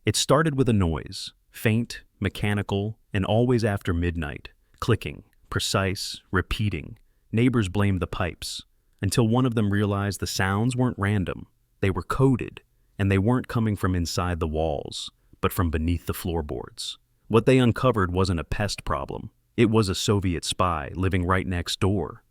It started with a noise, faint, mechanical, and always after midnight, clicking, precise, repeating. Neighbors blamed the pipes, until one of them realized the sounds weren't random. They were coded, and they weren't coming from inside the walls, but from beneath the floorboards. What they uncovered wasn't a pest problem. It was a Soviet spy living right next door.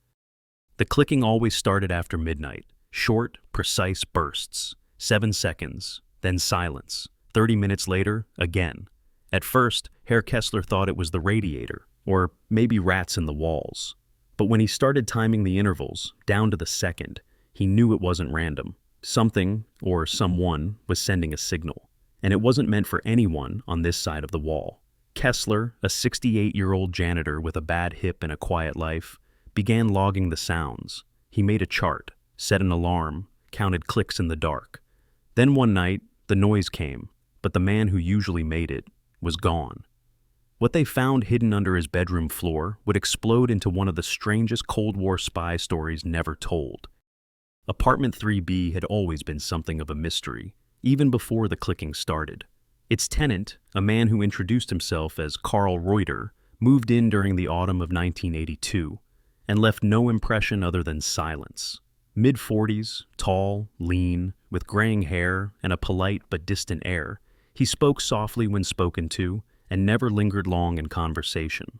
The clicking always started after midnight, short, precise bursts, 7 seconds, then silence. 30 minutes later, again. At first, Herr Kessler thought it was the radiator, or maybe rats in the walls. But when he started timing the intervals, down to the second, he knew it wasn't random. Something, or someone, was sending a signal, and it wasn't meant for anyone on this side of the wall. Kessler, a 68-year-old janitor with a bad hip and a quiet life, began logging the sounds. He made a chart, set an alarm, counted clicks in the dark. Then one night, the noise came, but the man who usually made it was gone. What they found hidden under his bedroom floor would explode into one of the strangest Cold War spy stories never told. Apartment 3B had always been something of a mystery, even before the clicking started. Its tenant, a man who introduced himself as Karl Reuter, moved in during the autumn of 1982 and left no impression other than silence. Mid-40s, tall, lean, with graying hair and a polite but distant air, he spoke softly when spoken to and never lingered long in conversation.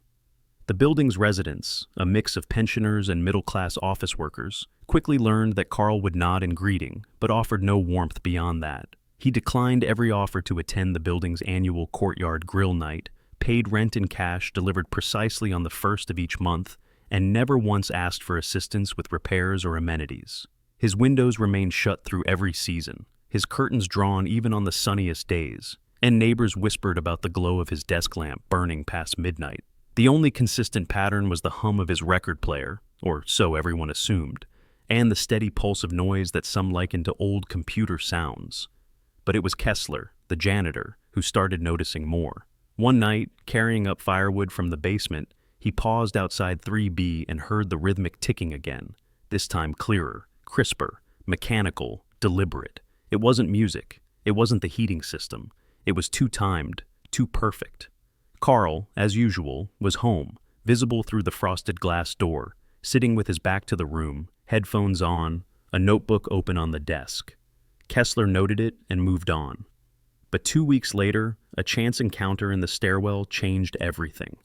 The building's residents, a mix of pensioners and middle-class office workers, quickly learned that Karl would nod in greeting, but offered no warmth beyond that. He declined every offer to attend the building's annual courtyard grill night, paid rent in cash delivered precisely on the first of each month, and never once asked for assistance with repairs or amenities. His windows remained shut through every season, his curtains drawn even on the sunniest days, and neighbors whispered about the glow of his desk lamp burning past midnight. The only consistent pattern was the hum of his record player, or so everyone assumed, and the steady pulse of noise that some likened to old computer sounds. But it was Kessler, the janitor, who started noticing more. One night, carrying up firewood from the basement, he paused outside 3B and heard the rhythmic ticking again, this time clearer, crisper, mechanical, deliberate. It wasn't music. It wasn't the heating system. It was too timed, too perfect. Karl, as usual, was home, visible through the frosted glass door, sitting with his back to the room, headphones on, a notebook open on the desk. Kessler noted it and moved on. But 2 weeks later, a chance encounter in the stairwell changed everything.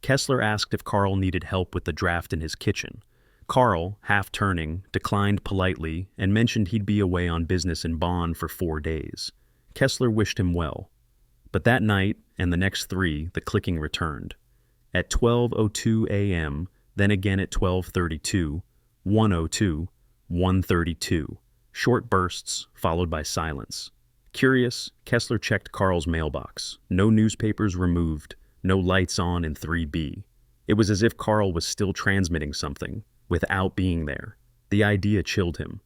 Kessler asked if Karl needed help with the draft in his kitchen. Karl, half turning, declined politely and mentioned he'd be away on business in Bonn for 4 days. Kessler wished him well. But that night, and the next 3, the clicking returned. At 12:02 a.m., then again at 12:32, 1:02, 1:32. Short bursts, followed by silence. Curious, Kessler checked Karl's mailbox. No newspapers removed, no lights on in 3B. It was as if Karl was still transmitting something, without being there. The idea chilled him.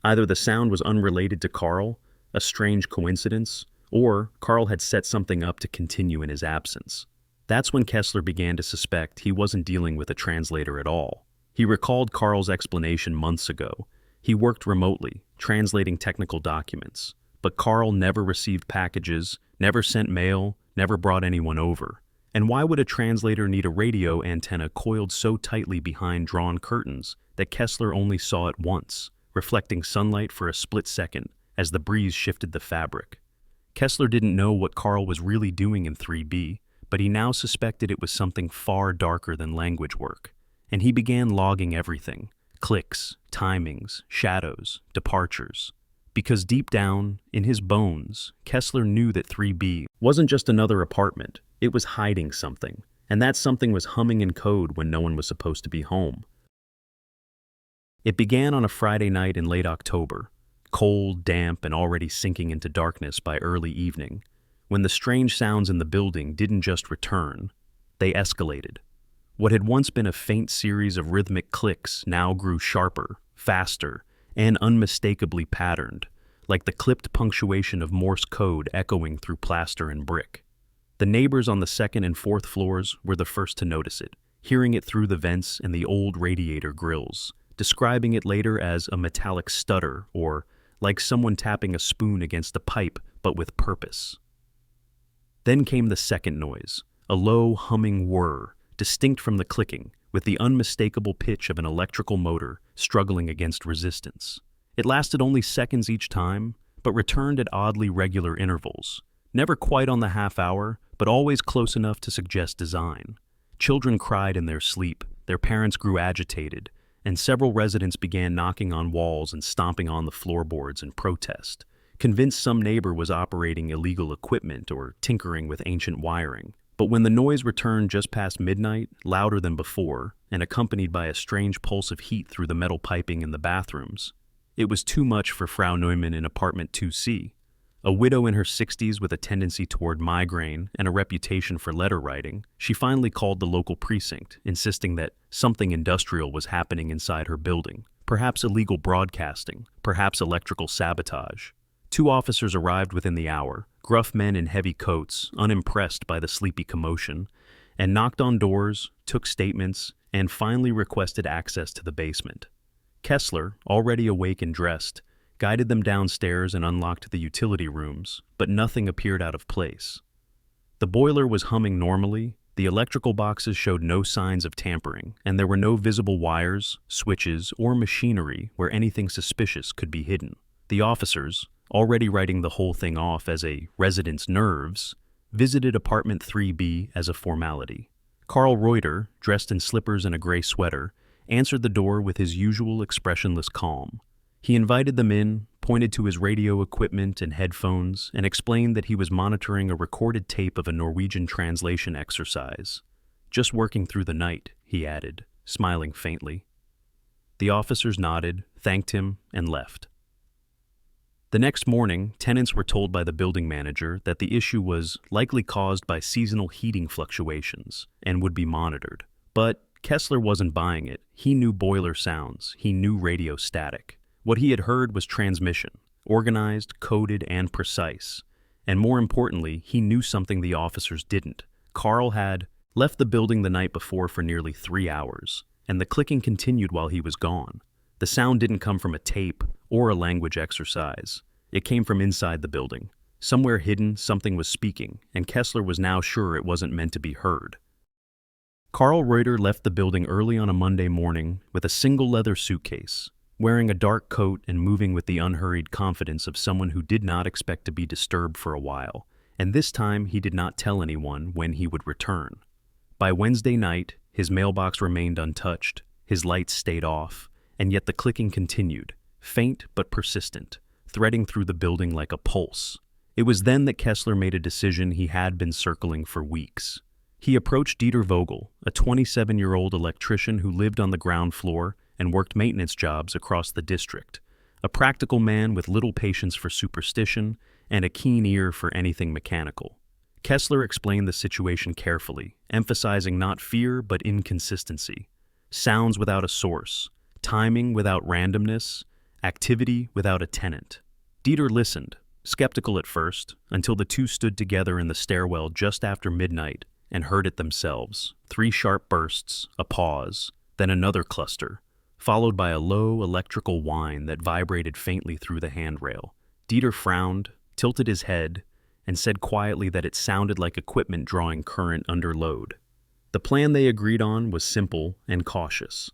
Either the sound was unrelated to Karl, a strange coincidence, or Karl had set something up to continue in his absence. That's when Kessler began to suspect he wasn't dealing with a translator at all. He recalled Karl's explanation months ago. He worked remotely, translating technical documents, but Karl never received packages, never sent mail, never brought anyone over. And why would a translator need a radio antenna coiled so tightly behind drawn curtains that Kessler only saw it once, reflecting sunlight for a split second as the breeze shifted the fabric? Kessler didn't know what Karl was really doing in 3B, but he now suspected it was something far darker than language work. And he began logging everything: clicks, timings, shadows, departures. Because deep down, in his bones, Kessler knew that 3B wasn't just another apartment, it was hiding something, and that something was humming in code when no one was supposed to be home. It began on a Friday night in late October, cold, damp, and already sinking into darkness by early evening, when the strange sounds in the building didn't just return, they escalated. What had once been a faint series of rhythmic clicks now grew sharper, faster, and unmistakably patterned, like the clipped punctuation of Morse code echoing through plaster and brick. The neighbors on the second and fourth floors were the first to notice it, hearing it through the vents and the old radiator grills, describing it later as a metallic stutter or like someone tapping a spoon against a pipe but with purpose. Then came the second noise, a low, humming whir, distinct from the clicking, with the unmistakable pitch of an electrical motor struggling against resistance. It lasted only seconds each time, but returned at oddly regular intervals, never quite on the half hour, but always close enough to suggest design. Children cried in their sleep, their parents grew agitated, and several residents began knocking on walls and stomping on the floorboards in protest, convinced some neighbor was operating illegal equipment or tinkering with ancient wiring. But when the noise returned just past midnight, louder than before, and accompanied by a strange pulse of heat through the metal piping in the bathrooms, it was too much for Frau Neumann in apartment 2C. A widow in her 60s with a tendency toward migraine and a reputation for letter writing, she finally called the local precinct, insisting that something industrial was happening inside her building, perhaps illegal broadcasting, perhaps electrical sabotage. 2 officers arrived within the hour, gruff men in heavy coats, unimpressed by the sleepy commotion, and knocked on doors, took statements, and finally requested access to the basement. Kessler, already awake and dressed, guided them downstairs and unlocked the utility rooms, but nothing appeared out of place. The boiler was humming normally, the electrical boxes showed no signs of tampering, and there were no visible wires, switches, or machinery where anything suspicious could be hidden. The officers, already writing the whole thing off as a resident's nerves, visited apartment 3B as a formality. Karl Reuter, dressed in slippers and a gray sweater, answered the door with his usual expressionless calm. He invited them in, pointed to his radio equipment and headphones, and explained that he was monitoring a recorded tape of a Norwegian translation exercise. "Just working through the night," he added, smiling faintly. The officers nodded, thanked him, and left. The next morning, tenants were told by the building manager that the issue was likely caused by seasonal heating fluctuations and would be monitored. But Kessler wasn't buying it. He knew boiler sounds. He knew radio static. What he had heard was transmission, organized, coded, and precise. And more importantly, he knew something the officers didn't. Karl had left the building the night before for nearly 3 hours, and the clicking continued while he was gone. The sound didn't come from a tape or a language exercise. It came from inside the building. Somewhere hidden, something was speaking, and Kessler was now sure it wasn't meant to be heard. Karl Reuter left the building early on a Monday morning with a single leather suitcase, wearing a dark coat and moving with the unhurried confidence of someone who did not expect to be disturbed for a while, and this time he did not tell anyone when he would return. By Wednesday night, his mailbox remained untouched, his lights stayed off, and yet the clicking continued, faint but persistent, threading through the building like a pulse. It was then that Kessler made a decision he had been circling for weeks. He approached Dieter Vogel, a 27-year-old electrician who lived on the ground floor and worked maintenance jobs across the district, a practical man with little patience for superstition and a keen ear for anything mechanical. Kessler explained the situation carefully, emphasizing not fear but inconsistency, sounds without a source, timing without randomness, activity without a tenant. Dieter listened, skeptical at first, until the two stood together in the stairwell just after midnight and heard it themselves. 3 sharp bursts, a pause, then another cluster, followed by a low electrical whine that vibrated faintly through the handrail. Dieter frowned, tilted his head, and said quietly that it sounded like equipment drawing current under load. The plan they agreed on was simple and cautious.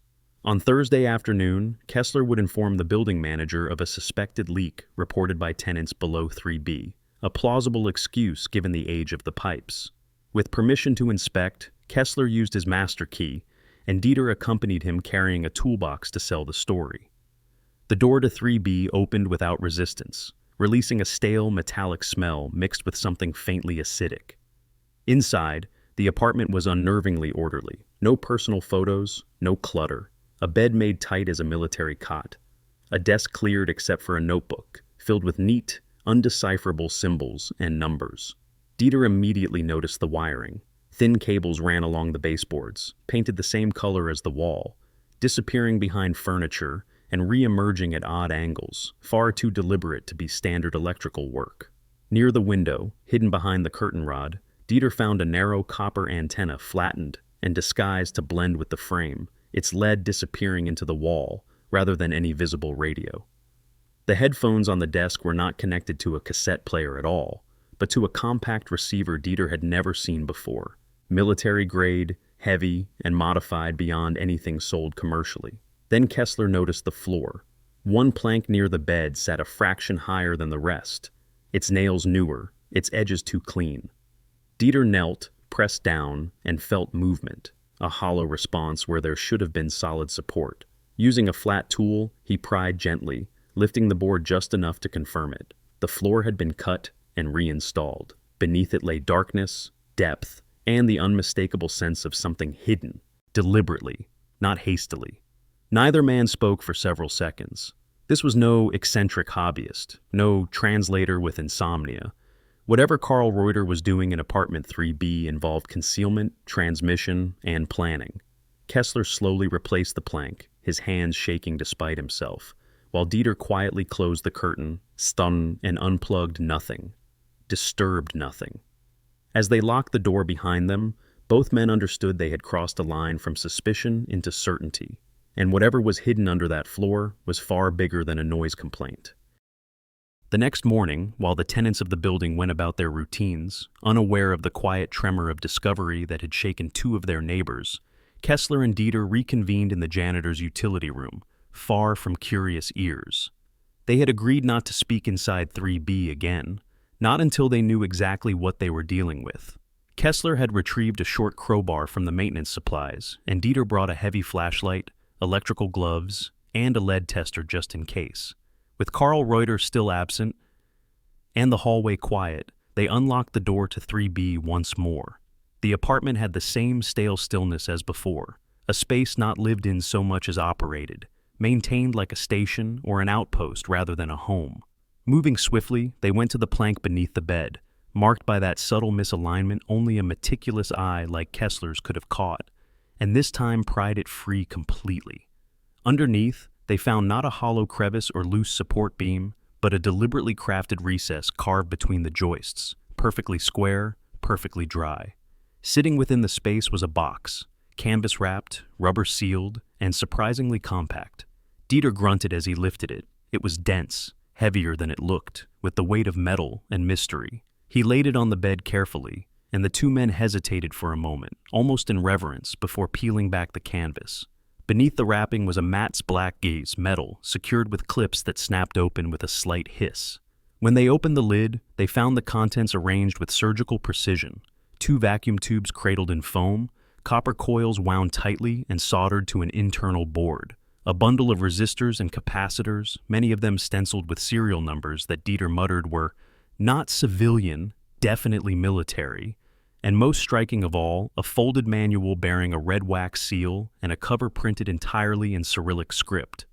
On Thursday afternoon, Kessler would inform the building manager of a suspected leak reported by tenants below 3B, a plausible excuse given the age of the pipes. With permission to inspect, Kessler used his master key, and Dieter accompanied him carrying a toolbox to sell the story. The door to 3B opened without resistance, releasing a stale metallic smell mixed with something faintly acidic. Inside, the apartment was unnervingly orderly. No personal photos, no clutter. A bed made tight as a military cot. A desk cleared except for a notebook, filled with neat, undecipherable symbols and numbers. Dieter immediately noticed the wiring. Thin cables ran along the baseboards, painted the same color as the wall, disappearing behind furniture and re-emerging at odd angles, far too deliberate to be standard electrical work. Near the window, hidden behind the curtain rod, Dieter found a narrow copper antenna flattened and disguised to blend with the frame, its lead disappearing into the wall rather than any visible radio. The headphones on the desk were not connected to a cassette player at all, but to a compact receiver Dieter had never seen before. Military grade, heavy, and modified beyond anything sold commercially. Then Kessler noticed the floor. One plank near the bed sat a fraction higher than the rest, its nails newer, its edges too clean. Dieter knelt, pressed down, and felt movement, a hollow response where there should have been solid support. Using a flat tool, he pried gently, lifting the board just enough to confirm it. The floor had been cut and reinstalled. Beneath it lay darkness, depth, and the unmistakable sense of something hidden, deliberately, not hastily. Neither man spoke for several seconds. This was no eccentric hobbyist, no translator with insomnia. Whatever Karl Reuter was doing in apartment 3B involved concealment, transmission, and planning. Kessler slowly replaced the plank, his hands shaking despite himself, while Dieter quietly closed the curtain, stunned and unplugged nothing. Disturbed nothing. As they locked the door behind them, both men understood they had crossed a line from suspicion into certainty, and whatever was hidden under that floor was far bigger than a noise complaint. The next morning, while the tenants of the building went about their routines, unaware of the quiet tremor of discovery that had shaken two of their neighbors, Kessler and Dieter reconvened in the janitor's utility room, far from curious ears. They had agreed not to speak inside 3B again, not until they knew exactly what they were dealing with. Kessler had retrieved a short crowbar from the maintenance supplies, and Dieter brought a heavy flashlight, electrical gloves, and a lead tester just in case. With Karl Reuter still absent, and the hallway quiet, they unlocked the door to 3B once more. The apartment had the same stale stillness as before, a space not lived in so much as operated, maintained like a station or an outpost rather than a home. Moving swiftly, they went to the plank beneath the bed, marked by that subtle misalignment only a meticulous eye like Kessler's could have caught, and this time pried it free completely. Underneath, they found not a hollow crevice or loose support beam, but a deliberately crafted recess carved between the joists, perfectly square, perfectly dry. Sitting within the space was a box, canvas-wrapped, rubber-sealed, and surprisingly compact. Dieter grunted as he lifted it. It was dense, heavier than it looked, with the weight of metal and mystery. He laid it on the bed carefully, and the two men hesitated for a moment, almost in reverence, before peeling back the canvas. Beneath the wrapping was a matte black gaze, metal, secured with clips that snapped open with a slight hiss. When they opened the lid, they found the contents arranged with surgical precision. 2 vacuum tubes cradled in foam, copper coils wound tightly and soldered to an internal board, a bundle of resistors and capacitors, many of them stenciled with serial numbers that Dieter muttered were not civilian, definitely military, and most striking of all, a folded manual bearing a red wax seal and a cover printed entirely in Cyrillic script.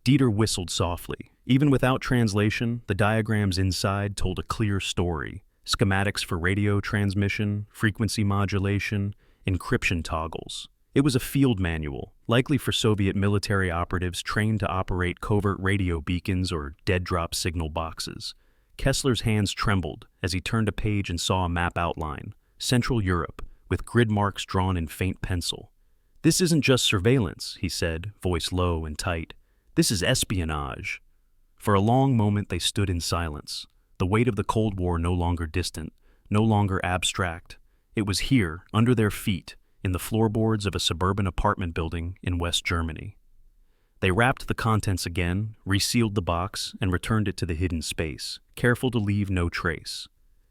Dieter whistled softly. Even without translation, the diagrams inside told a clear story. Schematics for radio transmission, frequency modulation, encryption toggles. It was a field manual, likely for Soviet military operatives trained to operate covert radio beacons or dead-drop signal boxes. Kessler's hands trembled as he turned a page and saw a map outline. Central Europe, with grid marks drawn in faint pencil. "This isn't just surveillance," he said, voice low and tight. "This is espionage." For a long moment they stood in silence, the weight of the Cold War no longer distant, no longer abstract. It was here, under their feet, in the floorboards of a suburban apartment building in West Germany. They wrapped the contents again, resealed the box, and returned it to the hidden space, careful to leave no trace.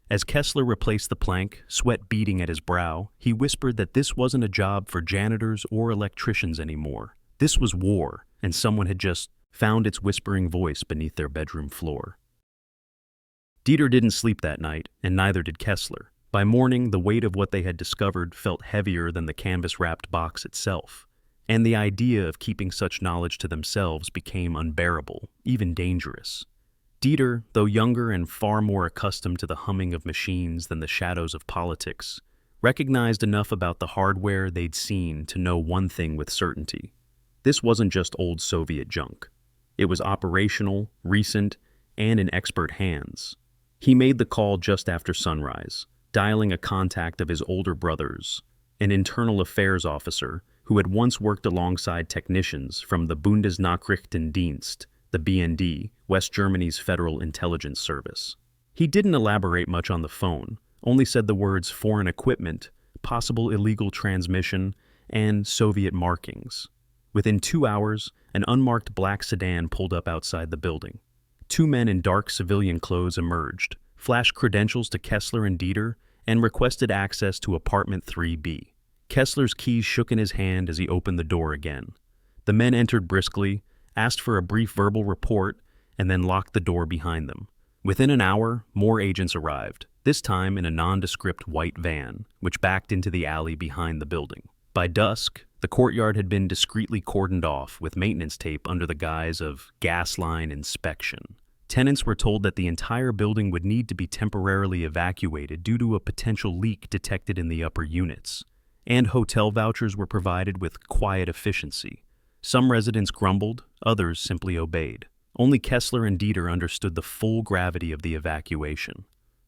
As Kessler replaced the plank, sweat beading at his brow, he whispered that this wasn't a job for janitors or electricians anymore. This was war, and someone had just found its whispering voice beneath their bedroom floor. Dieter didn't sleep that night, and neither did Kessler. By morning, the weight of what they had discovered felt heavier than the canvas-wrapped box itself, and the idea of keeping such knowledge to themselves became unbearable, even dangerous. Dieter, though younger and far more accustomed to the humming of machines than the shadows of politics, recognized enough about the hardware they'd seen to know one thing with certainty. This wasn't just old Soviet junk. It was operational, recent, and in expert hands. He made the call just after sunrise, dialing a contact of his older brother's, an internal affairs officer who had once worked alongside technicians from the Bundesnachrichtendienst, the BND, West Germany's Federal Intelligence Service. He didn't elaborate much on the phone, only said the words foreign equipment, possible illegal transmission, and Soviet markings. Within 2 hours, an unmarked black sedan pulled up outside the building. 2 men in dark civilian clothes emerged, flashed credentials to Kessler and Dieter, and requested access to apartment 3B. Kessler's keys shook in his hand as he opened the door again. The men entered briskly, asked for a brief verbal report, and then locked the door behind them. Within an hour, more agents arrived, this time in a nondescript white van, which backed into the alley behind the building. By dusk, the courtyard had been discreetly cordoned off with maintenance tape under the guise of gas line inspection. Tenants were told that the entire building would need to be temporarily evacuated due to a potential leak detected in the upper units, and hotel vouchers were provided with quiet efficiency. Some residents grumbled, others simply obeyed. Only Kessler and Dieter understood the full gravity of the evacuation.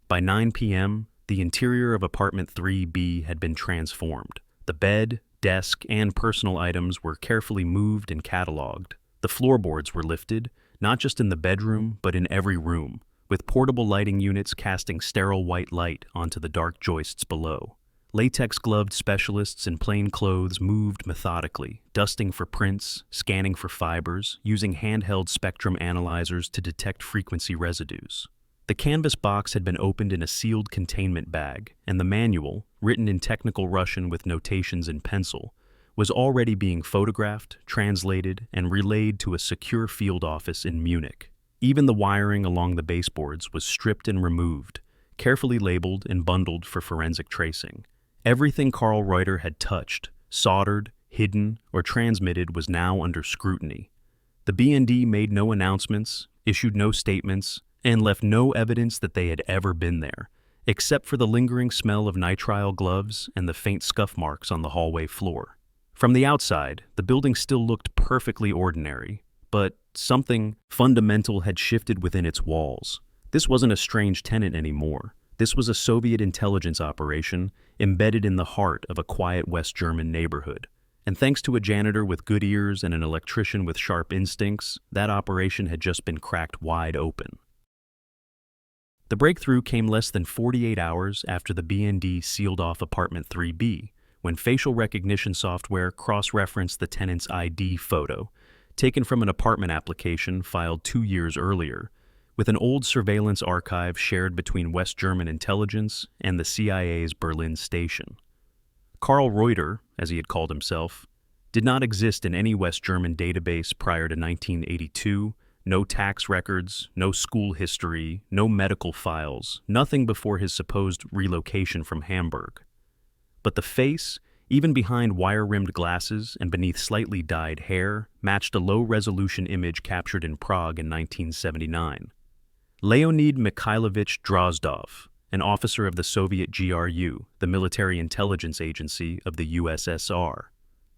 By 9 p.m., the interior of apartment 3B had been transformed. The bed, desk, and personal items were carefully moved and cataloged. The floorboards were lifted, not just in the bedroom, but in every room, with portable lighting units casting sterile white light onto the dark joists below. Latex-gloved specialists in plain clothes moved methodically, dusting for prints, scanning for fibers, using handheld spectrum analyzers to detect frequency residues. The canvas box had been opened in a sealed containment bag, and the manual, written in technical Russian with notations in pencil, was already being photographed, translated, and relayed to a secure field office in Munich. Even the wiring along the baseboards was stripped and removed, carefully labeled and bundled for forensic tracing. Everything Karl Reuter had touched, soldered, hidden, or transmitted was now under scrutiny. The BND made no announcements, issued no statements, and left no evidence that they had ever been there, except for the lingering smell of nitrile gloves and the faint scuff marks on the hallway floor. From the outside, the building still looked perfectly ordinary, but something fundamental had shifted within its walls. This wasn't a strange tenant anymore. This was a Soviet intelligence operation embedded in the heart of a quiet West German neighborhood. And thanks to a janitor with good ears and an electrician with sharp instincts, that operation had just been cracked wide open. The breakthrough came less than 48 hours after the BND sealed off apartment 3B, when facial recognition software cross-referenced the tenant's ID photo, taken from an apartment application filed 2 years earlier, with an old surveillance archive shared between West German intelligence and the CIA's Berlin station. Karl Reuter, as he had called himself, did not exist in any West German database prior to 1982, no tax records, no school history, no medical files, nothing before his supposed relocation from Hamburg. But the face, even behind wire-rimmed glasses and beneath slightly dyed hair, matched a low-resolution image captured in Prague in 1979. Leonid Mikhailovich Drozdov, an officer of the Soviet GRU, the military intelligence agency of the USSR.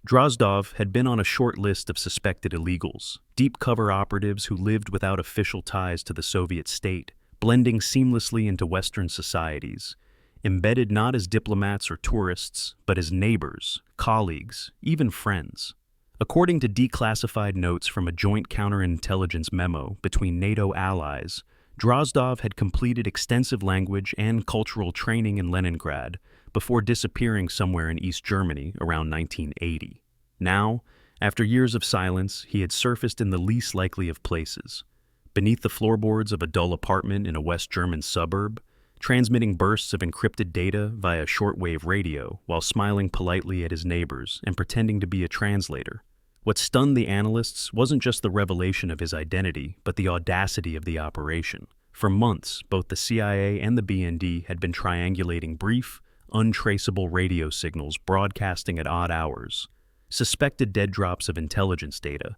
Drozdov had been on a short list of suspected illegals, deep-cover operatives who lived without official ties to the Soviet state, blending seamlessly into Western societies, embedded not as diplomats or tourists, but as neighbors, colleagues, even friends. According to declassified notes from a joint counterintelligence memo between NATO allies, Drozdov had completed extensive language and cultural training in Leningrad before disappearing somewhere in East Germany around 1980. Now, after years of silence, he had surfaced in the least likely of places, beneath the floorboards of a dull apartment in a West German suburb, transmitting bursts of encrypted data via shortwave radio while smiling politely at his neighbors and pretending to be a translator. What stunned the analysts wasn't just the revelation of his identity, but the audacity of the operation. For months, both the CIA and the BND had been triangulating brief, untraceable radio signals broadcasting at odd hours, suspected dead drops of intelligence data,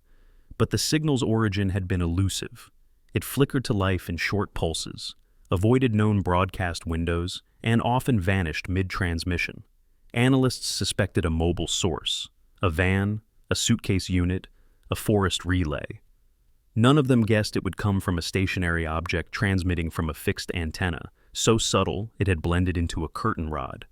but the signal's origin had been elusive. It flickered to life in short pulses, avoided known broadcast windows, and often vanished mid-transmission. Analysts suspected a mobile source, a van, a suitcase unit, a forest relay. None of them guessed it would come from a stationary object transmitting from a fixed antenna, so subtle it had blended into a curtain rod.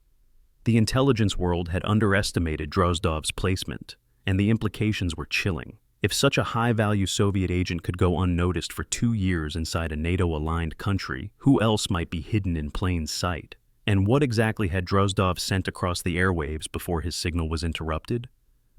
The intelligence world had underestimated Drozdov's placement, and the implications were chilling. If such a high-value Soviet agent could go unnoticed for 2 years inside a NATO-aligned country, who else might be hidden in plain sight? And what exactly had Drozdov sent across the airwaves before his signal was interrupted?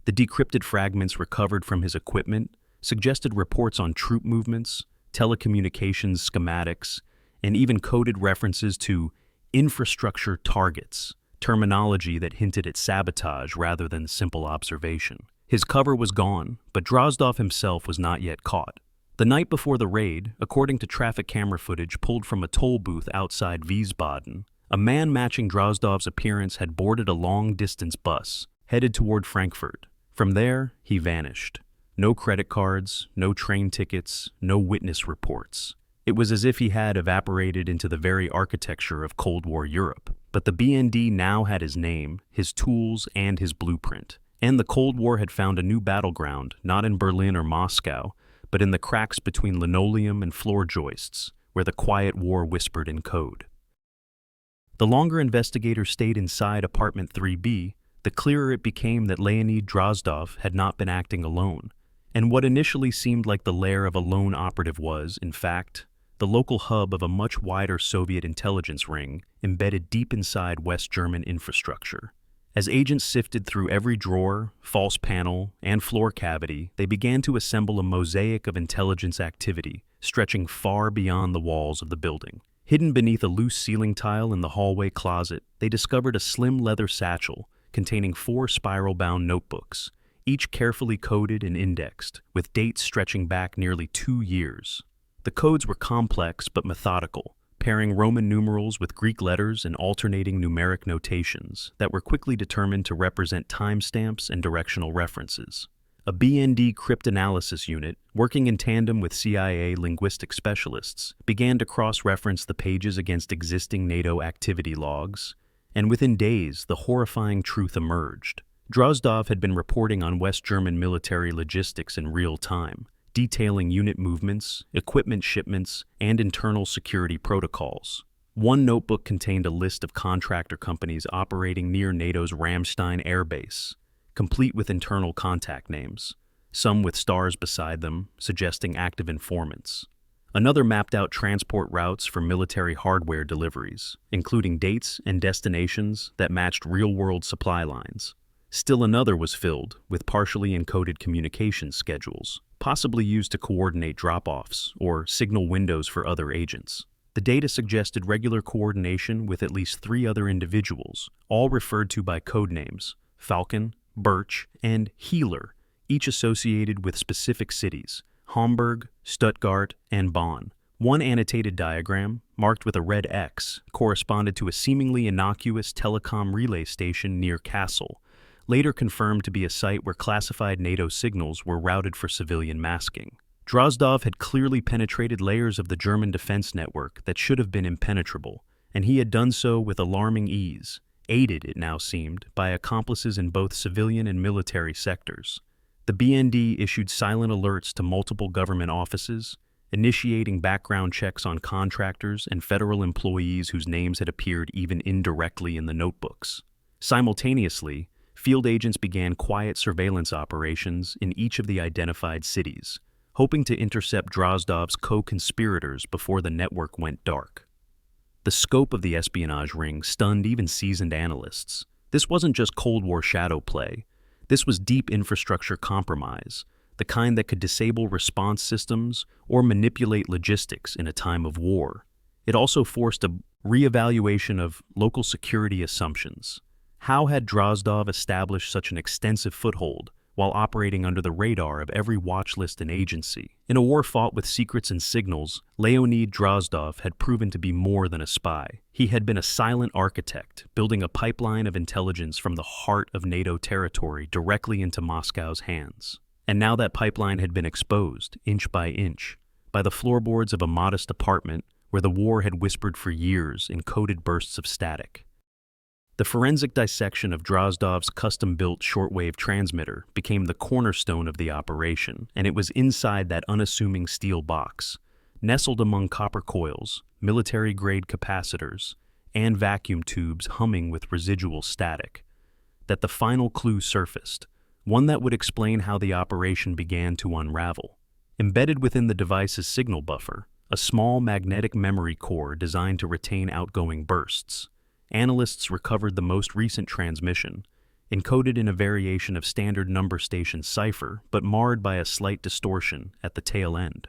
The decrypted fragments recovered from his equipment suggested reports on troop movements, telecommunications schematics, and even coded references to infrastructure targets, terminology that hinted at sabotage rather than simple observation. His cover was gone, but Drozdov himself was not yet caught. The night before the raid, according to traffic camera footage pulled from a toll booth outside Wiesbaden, a man matching Drozdov's appearance had boarded a long-distance bus, headed toward Frankfurt. From there, he vanished. No credit cards, no train tickets, no witness reports. It was as if he had evaporated into the very architecture of Cold War Europe. But the BND now had his name, his tools, and his blueprint. And the Cold War had found a new battleground, not in Berlin or Moscow, but in the cracks between linoleum and floor joists, where the quiet war whispered in code. The longer investigators stayed inside apartment 3B, the clearer it became that Leonid Drozdov had not been acting alone, and what initially seemed like the lair of a lone operative was, in fact, the local hub of a much wider Soviet intelligence ring embedded deep inside West German infrastructure. As agents sifted through every drawer, false panel, and floor cavity, they began to assemble a mosaic of intelligence activity, stretching far beyond the walls of the building. Hidden beneath a loose ceiling tile in the hallway closet, they discovered a slim leather satchel containing 4 spiral-bound notebooks, each carefully coded and indexed, with dates stretching back nearly 2 years. The codes were complex but methodical, pairing Roman numerals with Greek letters and alternating numeric notations that were quickly determined to represent timestamps and directional references. A BND cryptanalysis unit, working in tandem with CIA linguistic specialists, began to cross-reference the pages against existing NATO activity logs, and within days, the horrifying truth emerged. Drozdov had been reporting on West German military logistics in real time, detailing unit movements, equipment shipments, and internal security protocols. One notebook contained a list of contractor companies operating near NATO's Ramstein air base, complete with internal contact names, some with stars beside them, suggesting active informants. Another mapped out transport routes for military hardware deliveries, including dates and destinations that matched real-world supply lines. Still another was filled with partially encoded communications schedules, possibly used to coordinate drop-offs or signal windows for other agents. The data suggested regular coordination with at least 3 other individuals, all referred to by code names: Falcon, Birch, and Healer, each associated with specific cities: Hamburg, Stuttgart, and Bonn. One annotated diagram, marked with a red X, corresponded to a seemingly innocuous telecom relay station near Kassel, later confirmed to be a site where classified NATO signals were routed for civilian masking. Drozdov had clearly penetrated layers of the German defense network that should have been impenetrable, and he had done so with alarming ease, aided, it now seemed, by accomplices in both civilian and military sectors. The BND issued silent alerts to multiple government offices, initiating background checks on contractors and federal employees whose names had appeared even indirectly in the notebooks. Simultaneously, field agents began quiet surveillance operations in each of the identified cities, hoping to intercept Drozdov's co-conspirators before the network went dark. The scope of the espionage ring stunned even seasoned analysts. This wasn't just Cold War shadow play. This was deep infrastructure compromise, the kind that could disable response systems or manipulate logistics in a time of war. It also forced a reevaluation of local security assumptions. How had Drozdov established such an extensive foothold while operating under the radar of every watch list and agency? In a war fought with secrets and signals, Leonid Drozdov had proven to be more than a spy. He had been a silent architect, building a pipeline of intelligence from the heart of NATO territory directly into Moscow's hands. And now that pipeline had been exposed, inch by inch, by the floorboards of a modest apartment where the war had whispered for years in coded bursts of static. The forensic dissection of Drozdov's custom-built shortwave transmitter became the cornerstone of the operation, and it was inside that unassuming steel box, nestled among copper coils, military-grade capacitors, and vacuum tubes humming with residual static, that the final clue surfaced: one that would explain how the operation began to unravel. Embedded within the device's signal buffer, a small magnetic memory core designed to retain outgoing bursts, analysts recovered the most recent transmission, encoded in a variation of standard number station cipher but marred by a slight distortion at the tail end.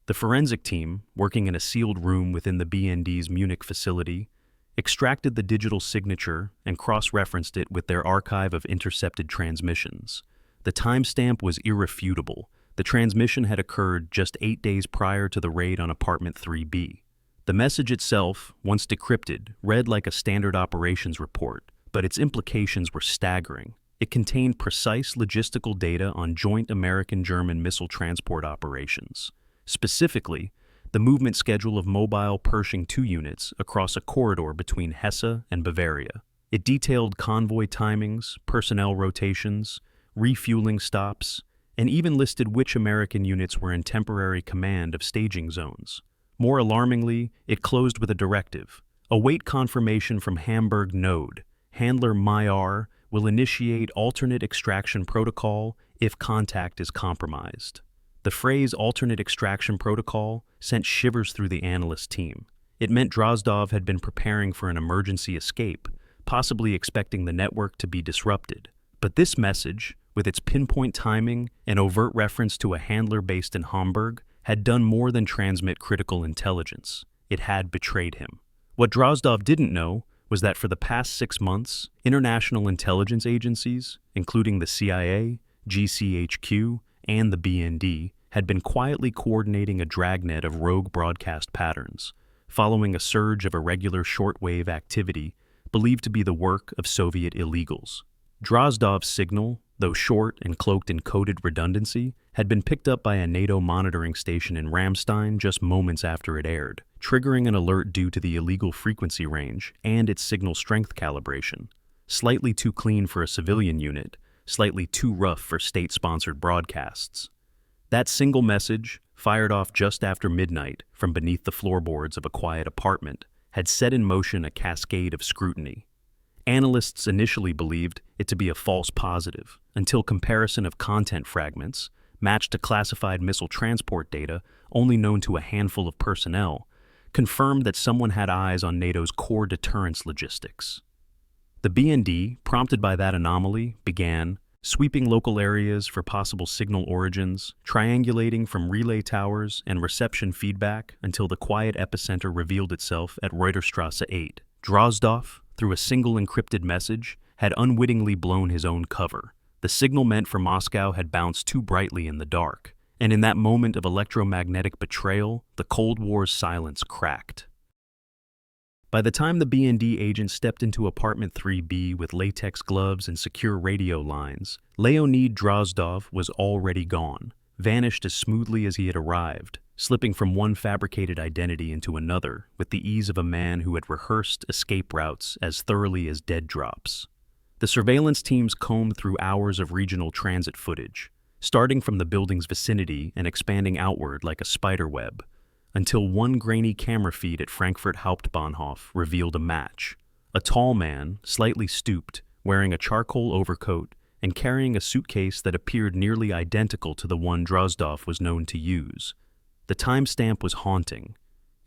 The forensic team, working in a sealed room within the BND's Munich facility, extracted the digital signature and cross-referenced it with their archive of intercepted transmissions. The timestamp was irrefutable. The transmission had occurred just 8 days prior to the raid on apartment 3B. The message itself, once decrypted, read like a standard operations report, but its implications were staggering. It contained precise logistical data on joint American-German missile transport operations. Specifically, the movement schedule of mobile Pershing II units across a corridor between Hesse and Bavaria. It detailed convoy timings, personnel rotations, refueling stops, and even listed which American units were in temporary command of staging zones. More alarmingly, it closed with a directive. Await confirmation from Hamburg Node. Handler Mayer will initiate alternate extraction protocol if contact is compromised. The phrase alternate extraction protocol sent shivers through the analyst team. It meant Drozdov had been preparing for an emergency escape, possibly expecting the network to be disrupted. But this message, with its pinpoint timing and overt reference to a handler based in Hamburg, had done more than transmit critical intelligence. It had betrayed him. What Drozdov didn't know was that for the past 6 months, international intelligence agencies, including the CIA, GCHQ, and the BND, had been quietly coordinating a dragnet of rogue broadcast patterns, following a surge of irregular shortwave activity believed to be the work of Soviet illegals. Drozdov's signal, though short and cloaked in coded redundancy, had been picked up by a NATO monitoring station in Ramstein just moments after it aired, triggering an alert due to the illegal frequency range and its signal strength calibration. Slightly too clean for a civilian unit, slightly too rough for state-sponsored broadcasts. That single message, fired off just after midnight from beneath the floorboards of a quiet apartment, had set in motion a cascade of scrutiny. Analysts initially believed it to be a false positive, until comparison of content fragments, matched to classified missile transport data only known to a handful of personnel, confirmed that someone had eyes on NATO's core deterrence logistics. The BND, prompted by that anomaly, began sweeping local areas for possible signal origins, triangulating from relay towers and reception feedback until the quiet epicenter revealed itself at Reuterstrasse 8. Drozdov, through a single encrypted message, had unwittingly blown his own cover. The signal meant for Moscow had bounced too brightly in the dark, and in that moment of electromagnetic betrayal, the Cold War's silence cracked. By the time the BND agent stepped into apartment 3B with latex gloves and secure radio lines, Leonid Drozdov was already gone, vanished as smoothly as he had arrived, slipping from one fabricated identity into another with the ease of a man who had rehearsed escape routes as thoroughly as dead drops. The surveillance teams combed through hours of regional transit footage, starting from the building's vicinity and expanding outward like a spider web, until one grainy camera feed at Frankfurt Hauptbahnhof revealed a match. A tall man, slightly stooped, wearing a charcoal overcoat and carrying a suitcase that appeared nearly identical to the one Drozdov was known to use. The timestamp was haunting.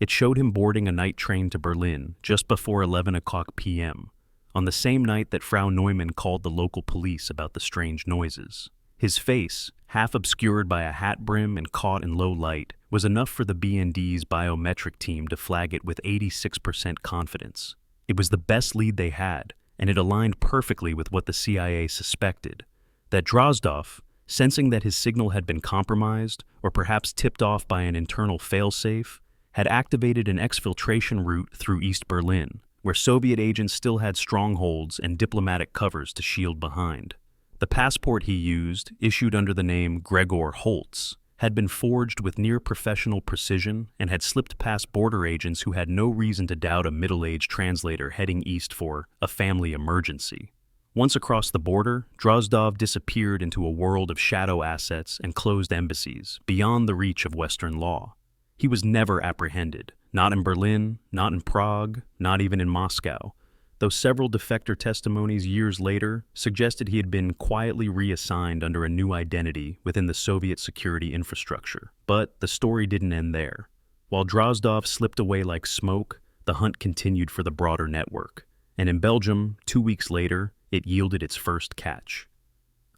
It showed him boarding a night train to Berlin just before 11 o'clock p.m., on the same night that Frau Neumann called the local police about the strange noises. His face, half obscured by a hat brim and caught in low light, was enough for the BND's biometric team to flag it with 86% confidence. It was the best lead they had, and it aligned perfectly with what the CIA suspected, that Drozdov, sensing that his signal had been compromised or perhaps tipped off by an internal failsafe, had activated an exfiltration route through East Berlin, where Soviet agents still had strongholds and diplomatic covers to shield behind. The passport he used, issued under the name Gregor Holtz, had been forged with near-professional precision and had slipped past border agents who had no reason to doubt a middle-aged translator heading east for a family emergency. Once across the border, Drozdov disappeared into a world of shadow assets and closed embassies, beyond the reach of Western law. He was never apprehended, not in Berlin, not in Prague, not even in Moscow, though several defector testimonies years later suggested he had been quietly reassigned under a new identity within the Soviet security infrastructure. But the story didn't end there. While Drozdov slipped away like smoke, the hunt continued for the broader network, and in Belgium, 2 weeks later, it yielded its first catch.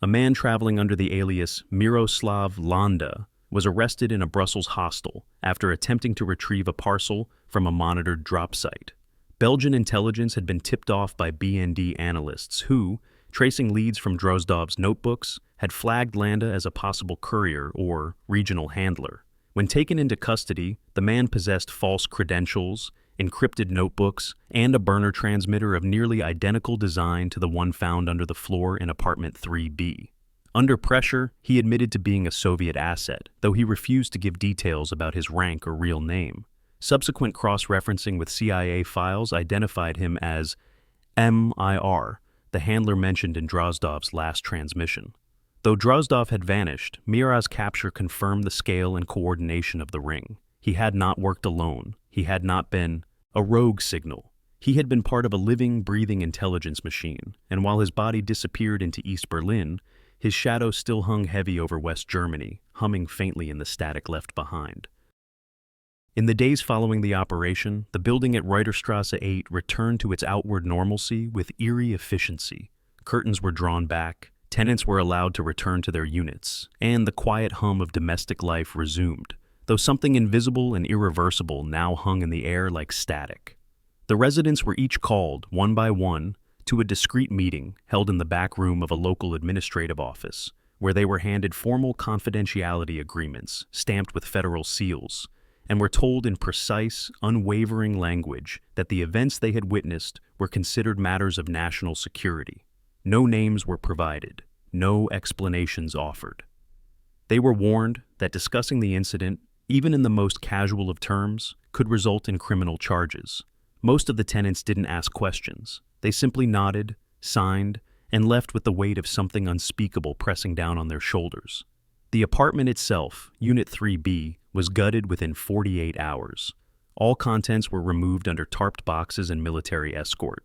A man traveling under the alias Miroslav Landa was arrested in a Brussels hostel after attempting to retrieve a parcel from a monitored drop site. Belgian intelligence had been tipped off by BND analysts who, tracing leads from Drozdov's notebooks, had flagged Landa as a possible courier or regional handler. When taken into custody, the man possessed false credentials, encrypted notebooks, and a burner transmitter of nearly identical design to the one found under the floor in apartment 3B. Under pressure, he admitted to being a Soviet asset, though he refused to give details about his rank or real name. Subsequent cross-referencing with CIA files identified him as MIR, the handler mentioned in Drozdov's last transmission. Though Drozdov had vanished, Mira's capture confirmed the scale and coordination of the ring. He had not worked alone. He had not been a rogue signal. He had been part of a living, breathing intelligence machine, and while his body disappeared into East Berlin, his shadow still hung heavy over West Germany, humming faintly in the static left behind. In the days following the operation, the building at Reuterstrasse 8 returned to its outward normalcy with eerie efficiency. Curtains were drawn back, tenants were allowed to return to their units, and the quiet hum of domestic life resumed, though something invisible and irreversible now hung in the air like static. The residents were each called, one by one, to a discreet meeting held in the back room of a local administrative office, where they were handed formal confidentiality agreements stamped with federal seals, and were told in precise, unwavering language that the events they had witnessed were considered matters of national security. No names were provided, no explanations offered. They were warned that discussing the incident, even in the most casual of terms, could result in criminal charges. Most of the tenants didn't ask questions. They simply nodded, signed, and left with the weight of something unspeakable pressing down on their shoulders. The apartment itself, Unit 3B, was gutted within 48 hours. All contents were removed under tarped boxes and military escort.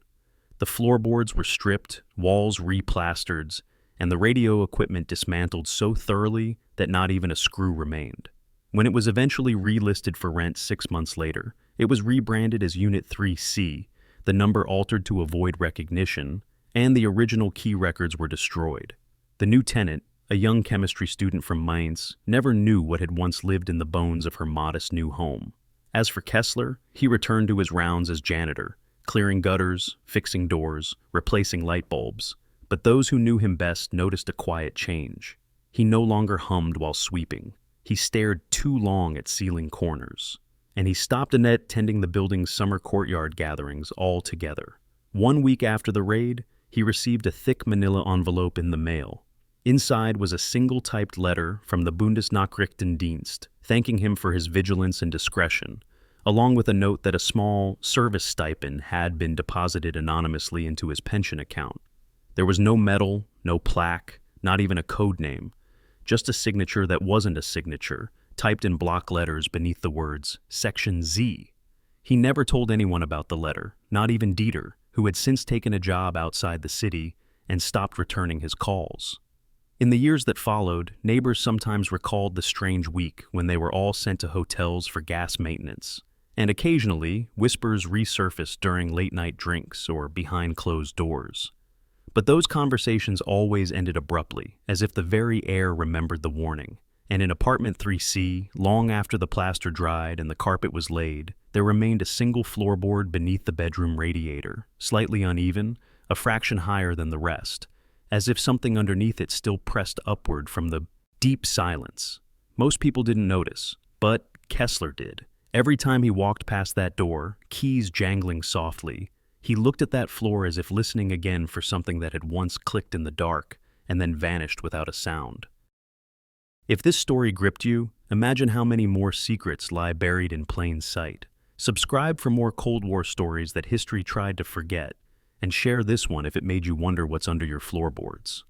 The floorboards were stripped, walls replastered, and the radio equipment dismantled so thoroughly that not even a screw remained. When it was eventually relisted for rent 6 months later, it was rebranded as Unit 3C, the number altered to avoid recognition, and the original key records were destroyed. The new tenant, a young chemistry student from Mainz, never knew what had once lived in the bones of her modest new home. As for Kessler, he returned to his rounds as janitor, clearing gutters, fixing doors, replacing light bulbs. But those who knew him best noticed a quiet change. He no longer hummed while sweeping. He stared too long at ceiling corners. And he stopped attending the building's summer courtyard gatherings altogether. 1 week after the raid, he received a thick manila envelope in the mail. Inside was a single-typed letter from the Bundesnachrichtendienst, thanking him for his vigilance and discretion, along with a note that a small service stipend had been deposited anonymously into his pension account. There was no medal, no plaque, not even a code name, just a signature that wasn't a signature, typed in block letters beneath the words, Section Z. He never told anyone about the letter, not even Dieter, who had since taken a job outside the city and stopped returning his calls. In the years that followed, neighbors sometimes recalled the strange week when they were all sent to hotels for gas maintenance, and occasionally whispers resurfaced during late-night drinks or behind closed doors. But those conversations always ended abruptly, as if the very air remembered the warning. And in apartment 3C, long after the plaster dried and the carpet was laid, there remained a single floorboard beneath the bedroom radiator, slightly uneven, a fraction higher than the rest, as if something underneath it still pressed upward from the deep silence. Most people didn't notice, but Kessler did. Every time he walked past that door, keys jangling softly, he looked at that floor as if listening again for something that had once clicked in the dark and then vanished without a sound. If this story gripped you, imagine how many more secrets lie buried in plain sight. Subscribe for more Cold War stories that history tried to forget, and share this one if it made you wonder what's under your floorboards.